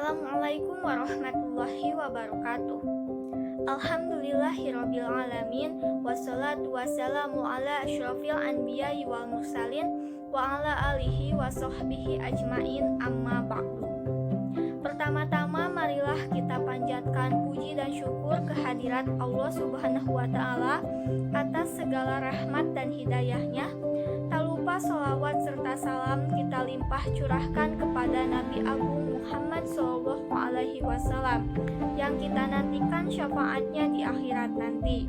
Assalamualaikum warahmatullahi wabarakatuh. Alhamdulillahirabbil alamin wassalatu wassalamu ala asyrofil anbiya'i wal mursalin wa ala alihi wa sahbihi ajmain amma ba'du. Pertama-tama marilah kita panjatkan puji dan syukur kehadirat Allah Subhanahu wa taala atas segala rahmat dan hidayahnya. Tak lupa sholawat serta salam kita limpah curahkan kepada Nabi Agung Muhammad SAW yang kita nantikan syafaatnya di akhirat nanti.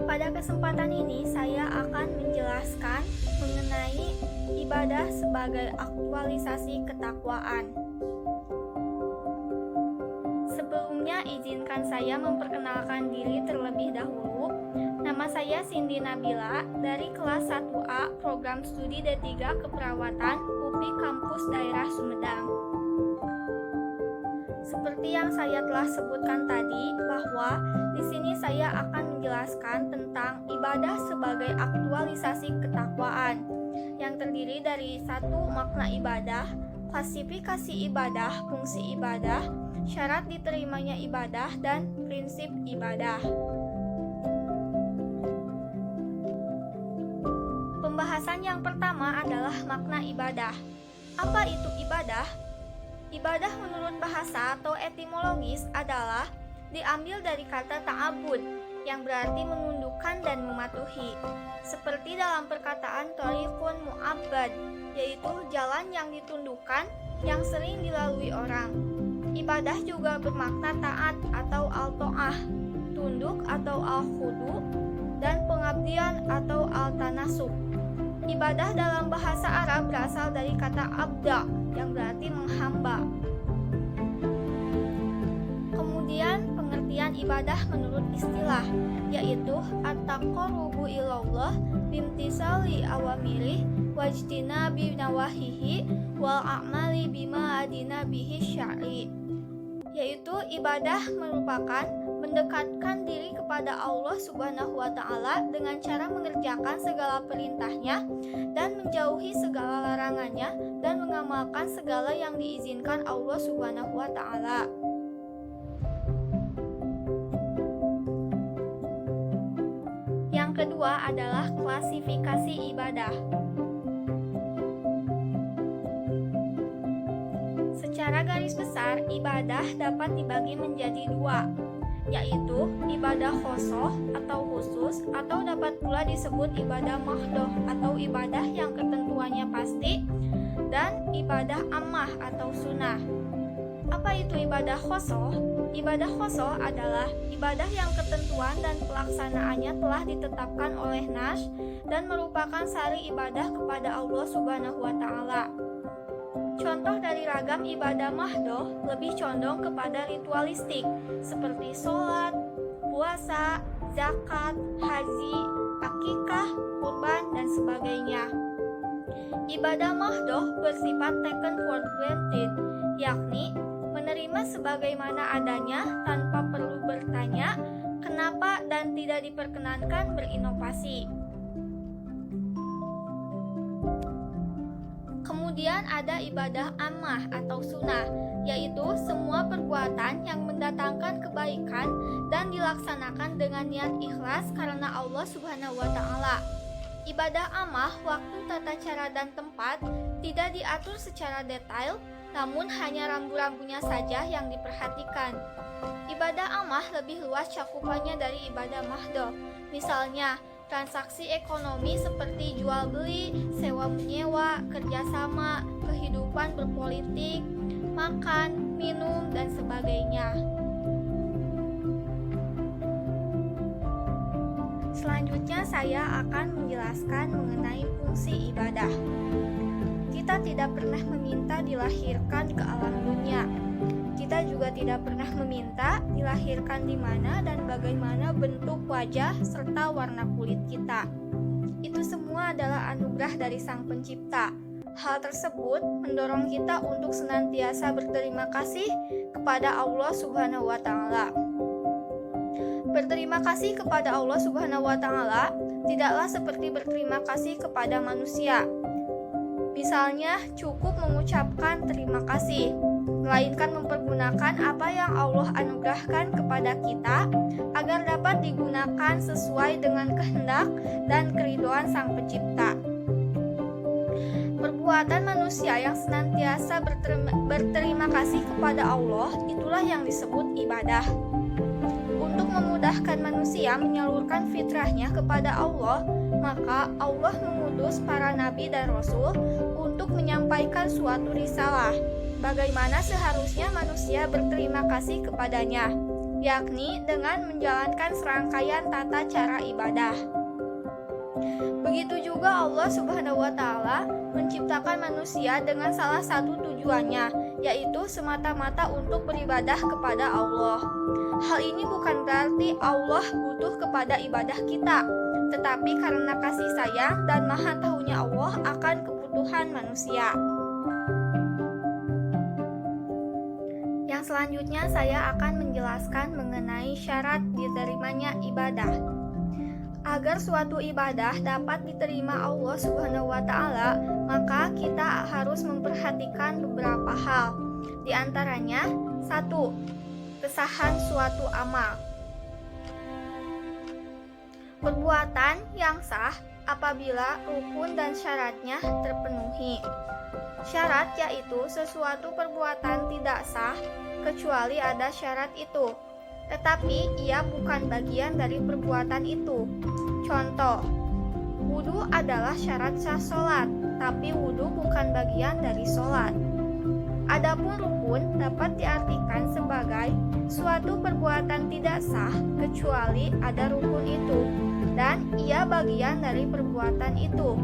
Pada kesempatan ini saya akan menjelaskan mengenai ibadah sebagai aktualisasi ketakwaan. Sebelumnya izinkan saya memperkenalkan diri terlebih dahulu. Nama saya Cindy Nabila dari kelas 1A Program Studi D3 Keperawatan UPI Kampus Daerah Sumedang. Seperti yang saya telah sebutkan tadi, bahwa di sini saya akan menjelaskan tentang ibadah sebagai aktualisasi ketakwaan yang terdiri dari satu makna ibadah, klasifikasi ibadah, fungsi ibadah, syarat diterimanya ibadah, dan prinsip ibadah. Pembahasan yang pertama adalah makna ibadah. Apa itu ibadah? Ibadah menurut bahasa atau etimologis adalah diambil dari kata ta'abud yang berarti menundukkan dan mematuhi. Seperti dalam perkataan thoriqun mu'abbad, yaitu jalan yang ditundukkan yang sering dilalui orang. Ibadah juga bermakna taat atau al-to'ah, tunduk atau al-khudu, dan pengabdian atau al-tanasuk. Ibadah dalam bahasa Arab berasal dari kata abda yang berarti menghamba. Kemudian pengertian ibadah menurut istilah, yaitu at-taqarrubu ilallah bimtisali awamirih wajtinabi nawahihi wal a'mali bima adina bihi syar'i. Yaitu ibadah merupakan mendekatkan diri kepada Allah Subhanahu wa taala dengan cara mengerjakan segala perintahnya dan menjauhi segala larangannya dan mengamalkan segala yang diizinkan Allah Subhanahu wa taala. Yang kedua adalah klasifikasi ibadah. Secara garis besar, ibadah dapat dibagi menjadi dua, yaitu ibadah khosoh atau khusus, atau dapat pula disebut ibadah mahdoh atau ibadah yang ketentuannya pasti, dan ibadah ammah atau sunnah. Apa itu ibadah khosoh? Ibadah khosoh adalah ibadah yang ketentuan dan pelaksanaannya telah ditetapkan oleh nas dan merupakan sari ibadah kepada Allah Subhanahu wa taala. Contoh dari ragam ibadah mahdoh lebih condong kepada ritualistik seperti sholat, puasa, zakat, haji, akikah, kurban, dan sebagainya. Ibadah mahdoh bersifat taken for granted, yakni menerima sebagaimana adanya tanpa perlu bertanya kenapa dan tidak diperkenankan berinovasi. Kemudian ada ibadah ammah atau sunnah, yaitu semua perbuatan yang mendatangkan kebaikan dan dilaksanakan dengan niat ikhlas karena Allah Subhanahu wa taala. Ibadah ammah, waktu, tata cara, dan tempat tidak diatur secara detail, namun hanya rambu-rambunya saja yang diperhatikan. Ibadah ammah lebih luas cakupannya dari ibadah mahdoh. Misalnya, transaksi ekonomi seperti jual beli, sewa menyewa, kerjasama, kehidupan berpolitik, makan, minum, dan sebagainya. Selanjutnya saya akan menjelaskan mengenai fungsi ibadah. Kita tidak pernah meminta dilahirkan ke alam dunia. Kita juga tidak pernah meminta dilahirkan di mana dan bagaimana bentuk wajah serta warna kulit kita. Itu semua adalah anugerah dari Sang Pencipta. Hal tersebut mendorong kita untuk senantiasa berterima kasih kepada Allah Subhanahu wa taala. Berterima kasih kepada Allah Subhanahu wa taala tidaklah seperti berterima kasih kepada manusia. Misalnya, cukup mengucapkan terima kasih, melainkan mempergunakan apa yang Allah anugerahkan kepada kita agar dapat digunakan sesuai dengan kehendak dan keridhaan Sang Pencipta. Perbuatan manusia yang senantiasa berterima kasih kepada Allah itulah yang disebut ibadah. Untuk memudahkan manusia menyalurkan fitrahnya kepada Allah, maka Allah mengutus para nabi dan rasul untuk menyampaikan suatu risalah, bagaimana seharusnya manusia berterima kasih kepadanya, yakni dengan menjalankan serangkaian tata cara ibadah. Begitu juga Allah Subhanahu wa Ta'ala menciptakan manusia dengan salah satu tujuannya, yaitu semata-mata untuk beribadah kepada Allah. Hal ini bukan berarti Allah butuh kepada ibadah kita, tetapi karena kasih sayang dan maha tahunya Allah akan kebutuhan manusia. Yang selanjutnya saya akan menjelaskan mengenai syarat diterimanya ibadah. Agar suatu ibadah dapat diterima Allah Subhanahu wa Ta'ala, maka kita harus memperhatikan beberapa hal. Di antaranya, 1. Kesahan suatu amal. Perbuatan yang sah apabila rukun dan syaratnya terpenuhi. Syarat yaitu sesuatu perbuatan tidak sah kecuali ada syarat itu, tetapi ia bukan bagian dari perbuatan itu. Contoh, wudu adalah syarat sah sholat, tapi wudu bukan bagian dari sholat. Adapun rukun dapat diartikan sebagai suatu perbuatan tidak sah kecuali ada rukun itu, dan ia bagian dari perbuatan itu.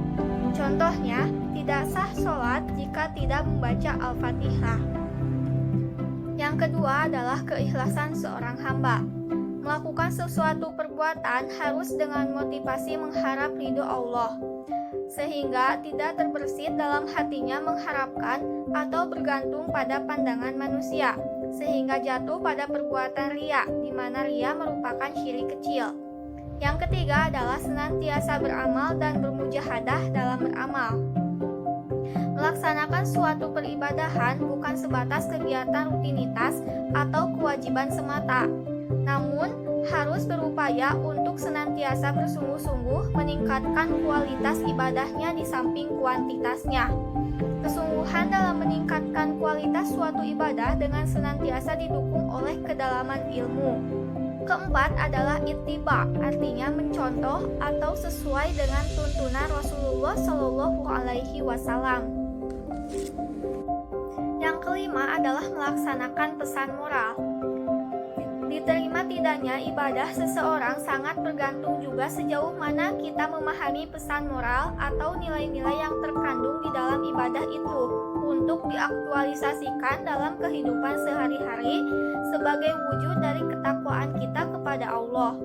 Contohnya, tidak sah sholat jika tidak membaca Al-Fatihah. Yang kedua adalah keikhlasan seorang hamba. Melakukan sesuatu perbuatan harus dengan motivasi mengharap ridho Allah, sehingga tidak terbersit dalam hatinya mengharapkan atau bergantung pada pandangan manusia, sehingga jatuh pada perbuatan riya, di mana riya merupakan syirik kecil. Yang ketiga adalah senantiasa beramal dan bermujahadah dalam beramal. Melaksanakan suatu peribadahan bukan sebatas kegiatan rutinitas atau kewajiban semata, namun harus berupaya untuk senantiasa bersungguh-sungguh meningkatkan kualitas ibadahnya di samping kuantitasnya. Kesungguhan dalam meningkatkan kualitas suatu ibadah dengan senantiasa didukung oleh kedalaman ilmu. Keempat adalah ittiba, artinya mencontoh atau sesuai dengan tuntunan Rasulullah Shallallahu Alaihi Wasallam. Yang kelima adalah melaksanakan pesan moral. Diterima tidaknya ibadah seseorang sangat bergantung juga sejauh mana kita memahami pesan moral atau nilai-nilai yang terkandung di dalam ibadah itu untuk diaktualisasikan dalam kehidupan sehari-hari sebagai wujud dari ketakwaan kita kepada Allah.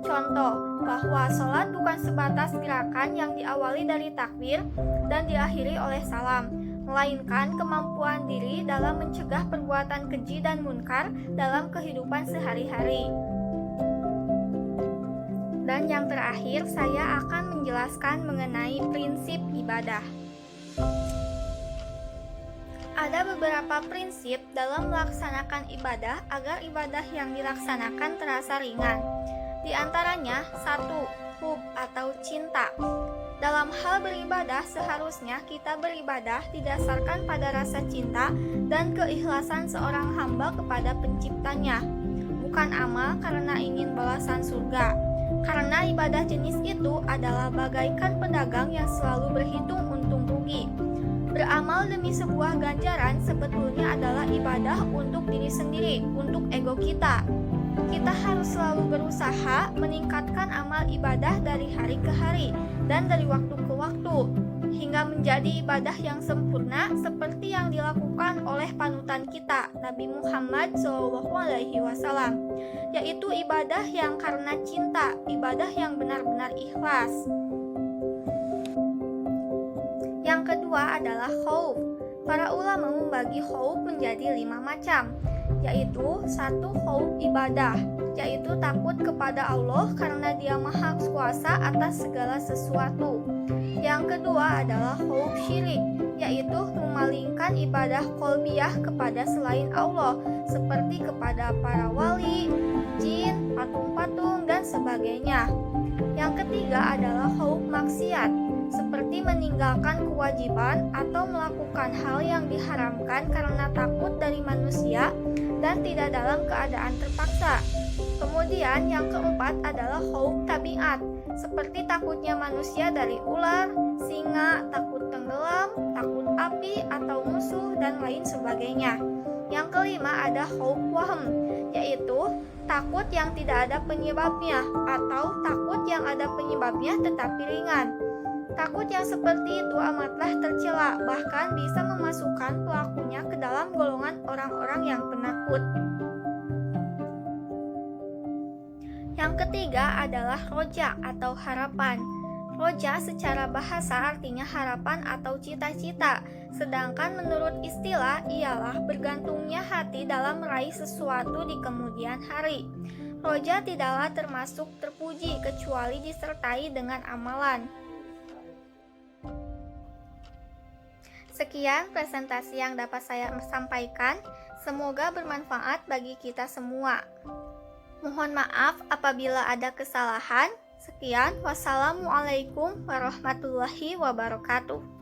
Contoh, bahwa sholat bukan sebatas gerakan yang diawali dari takbir dan diakhiri oleh salam, melainkan kemampuan diri dalam mencegah perbuatan keji dan munkar dalam kehidupan sehari-hari. Dan yang terakhir, saya akan menjelaskan mengenai prinsip ibadah. Ada beberapa prinsip dalam melaksanakan ibadah agar ibadah yang dilaksanakan terasa ringan. Di antaranya, 1. Hub atau cinta. Dalam hal beribadah, seharusnya kita beribadah didasarkan pada rasa cinta dan keikhlasan seorang hamba kepada penciptanya, bukan amal karena ingin balasan surga. Karena ibadah jenis itu adalah bagaikan pedagang yang selalu berhitung untung rugi. Beramal demi sebuah ganjaran sebetulnya adalah ibadah untuk diri sendiri, untuk ego kita. Kita harus selalu berusaha meningkatkan amal ibadah dari hari ke hari dan dari waktu ke waktu, hingga menjadi ibadah yang sempurna seperti yang dilakukan oleh panutan kita, Nabi Muhammad SAW, yaitu ibadah yang karena cinta, ibadah yang benar-benar ikhlas. Yang kedua adalah khauf. Para ulama membagi khauf menjadi 5 macam, yaitu 1. Khauf ibadah, yaitu takut kepada Allah karena Dia Maha Kuasa atas segala sesuatu. Yang kedua adalah khauf syirik, yaitu memalingkan ibadah qalbiyah kepada selain Allah, seperti kepada para wali, jin, patung-patung, dan sebagainya. Yang ketiga adalah khauf maksiat, seperti meninggalkan kewajiban atau melakukan hal yang diharamkan karena takut dari manusia dan tidak dalam keadaan terpaksa. Kemudian yang keempat adalah khauf tabiat, seperti takutnya manusia dari ular, singa, takut tenggelam, takut api atau musuh, dan lain sebagainya. Yang kelima ada khauf wahm, yaitu takut yang tidak ada penyebabnya atau takut yang ada penyebabnya tetapi ringan. Takut yang seperti itu amatlah tercela, bahkan bisa memasukkan pelakunya ke dalam golongan orang-orang yang penakut. Yang ketiga adalah roja atau harapan. Roja secara bahasa artinya harapan atau cita-cita, sedangkan menurut istilah ialah bergantungnya hati dalam meraih sesuatu di kemudian hari. Roja tidaklah termasuk terpuji kecuali disertai dengan amalan. Sekian presentasi yang dapat saya sampaikan, semoga bermanfaat bagi kita semua. Mohon maaf apabila ada kesalahan. Sekian, wassalamualaikum warahmatullahi wabarakatuh.